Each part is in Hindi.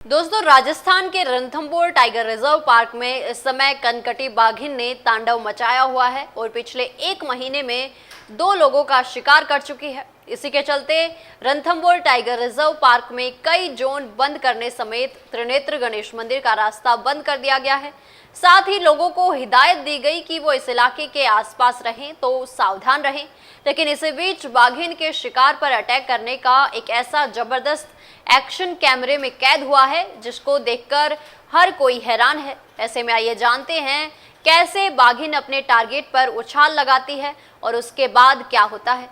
दोस्तों, राजस्थान के रणथंभौर टाइगर रिजर्व पार्क में इस समय कनकटी बाघिन ने तांडव मचाया हुआ है और पिछले 1 महीने में 2 लोगों का शिकार कर चुकी है। इसी के चलते रणथंभौर टाइगर रिजर्व पार्क में कई जोन बंद करने समेत त्रिनेत्र गणेश मंदिर का रास्ता बंद कर दिया गया है। साथ ही लोगों को हिदायत दी गई कि वो इस इलाके के आसपास रहें तो सावधान रहें। लेकिन इसी बीच बाघिन के शिकार पर अटैक करने का एक ऐसा जबरदस्त एक्शन कैमरे में कैद हुआ है जिसको देखकर हर कोई हैरान है। ऐसे में आइए जानते हैं कैसे बाघिन अपने टारगेट पर उछाल लगाती है और उसके बाद क्या होता है।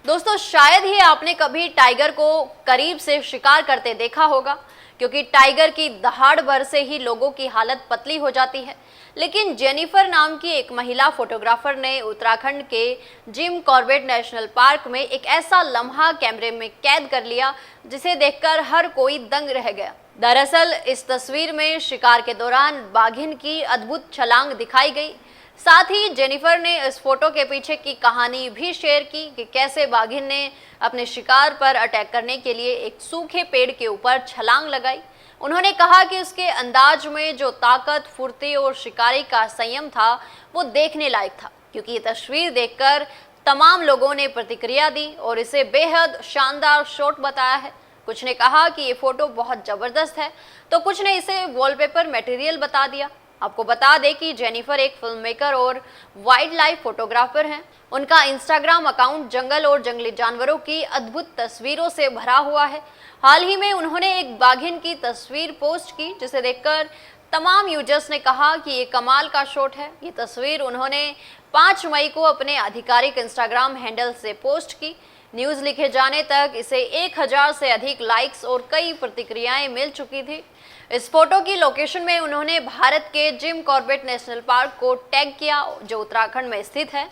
दोस्तों, शायद ही आपने कभी टाइगर को करीब से शिकार करते देखा होगा, क्योंकि टाइगर की दहाड़ भर से ही लोगों की हालत पतली हो जाती है। लेकिन जेनिफर नाम की एक महिला फोटोग्राफर ने उत्तराखंड के जिम कॉर्बेट नेशनल पार्क में एक ऐसा लम्हा कैमरे में कैद कर लिया जिसे देखकर हर कोई दंग रह गया। दरअसल इस तस्वीर में शिकार के दौरान बाघिन की अद्भुत छलांग दिखाई गई। साथ ही जेनिफर ने इस फोटो के पीछे की कहानी भी शेयर की कि कैसे बाघिन ने अपने शिकार पर अटैक करने के लिए एक सूखे पेड़ के ऊपर छलांग लगाई। उन्होंने कहा कि उसके अंदाज में जो ताकत, फुर्ती और शिकारी का संयम था वो देखने लायक था, क्योंकि ये तस्वीर देखकर तमाम लोगों ने प्रतिक्रिया दी और इसे बेहद शानदार शॉट बताया है। कुछ ने कहा कि ये फोटो बहुत जबरदस्त है तो कुछ ने इसे वॉलपेपर मटेरियल बता दिया। आपको बता दें कि जेनिफर एक फिल्ममेकर और वाइल्ड लाइफ फोटोग्राफर हैं। उनका इंस्टाग्राम अकाउंट जंगल और जंगली जानवरों की अद्भुत तस्वीरों से भरा हुआ है। हाल ही में उन्होंने एक बाघिन की तस्वीर पोस्ट की जिसे देखकर तमाम यूजर्स ने कहा कि ये कमाल का शॉट है। ये तस्वीर उन्होंने 5 मई को अपने आधिकारिक इंस्टाग्राम हैंडल से पोस्ट की। न्यूज़ लिखे जाने तक इसे 1000 से अधिक लाइक्स और कई प्रतिक्रियाएं मिल चुकी थी। इस फोटो की लोकेशन में उन्होंने भारत के जिम कॉर्बेट नेशनल पार्क को टैग किया जो उत्तराखंड में स्थित है।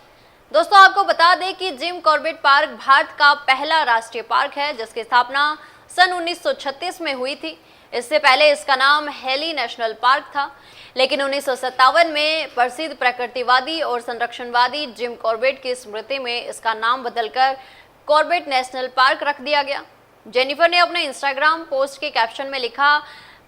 दोस्तों, आपको बता दें कि जिम कॉर्बेट पार्क भारत का पहला राष्ट्रीय पार्क है जिसकी स्थापना सन 1936 में हुई थी। इससे पहले इसका नाम हेली नेशनल पार्क था, लेकिन 1957 में प्रसिद्ध प्रकृतिवादी और संरक्षणवादी जिम कॉर्बेट की स्मृति में इसका नाम बदलकर कॉर्बेट नेशनल पार्क रख दिया गया। जेनिफर ने अपने इंस्टाग्राम पोस्ट के कैप्शन में लिखा,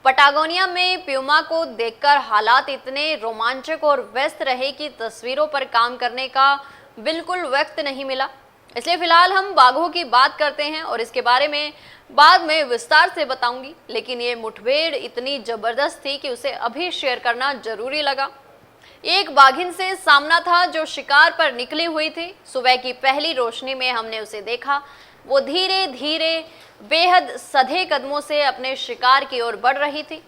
पटागोनिया में प्यूमा को देखकर हालात इतने रोमांचक और व्यस्त रहे कि तस्वीरों पर काम करने का बिल्कुल वक्त नहीं मिला। इसलिए फिलहाल हम बाघों की बात करते हैं और इसके बारे में बाद में विस्तार से बताऊंगी। लेकिन ये मुठभेड़ इतनी जबरदस्त थी कि उसे अभी शेयर करना जरूरी लगा। एक बाघिन से सामना था जो शिकार पर निकली हुई थी। सुबह की पहली रोशनी में हमने उसे देखा। वो धीरे धीरे बेहद सधे कदमों से अपने शिकार की ओर बढ़ रही थी।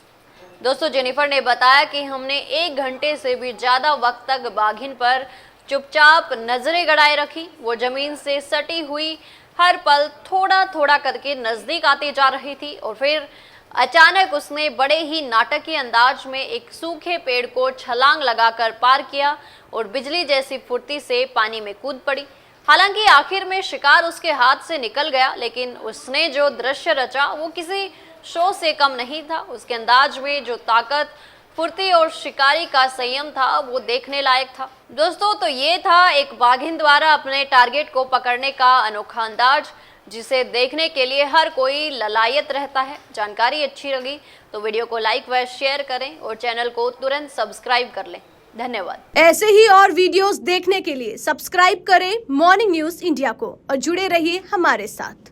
दोस्तों, जेनिफर ने बताया कि हमने 1 घंटे से भी ज़्यादा वक्त तक बाघिन पर चुपचाप नजरें गड़ाए रखी। वो जमीन से सटी हुई हर पल थोड़ा थोड़ा करके नजदीक आती जा रही थी और फिर अचानक उसने बड़े ही नाटकीय अंदाज में एक सूखे पेड़ को छलांग लगाकर पार किया और बिजली जैसी फुर्ती से पानी में कूद पड़ी। हालांकि आखिर में शिकार उसके हाथ से निकल गया, लेकिन उसने जो दृश्य रचा वो किसी शो से कम नहीं था। उसके अंदाज में जो ताकत, फुर्ती और शिकारी का संयम था वो देखने लायक था। दोस्तों, तो ये था एक बाघिन द्वारा अपने टारगेट को पकड़ने का अनोखा अंदाज, जिसे देखने के लिए हर कोई ललायत रहता है। जानकारी अच्छी लगी तो वीडियो को लाइक व शेयर करें और चैनल को तुरंत सब्सक्राइब कर लें। धन्यवाद। ऐसे ही और वीडियोस देखने के लिए सब्सक्राइब करें मॉर्निंग न्यूज इंडिया को और जुड़े रहिए हमारे साथ।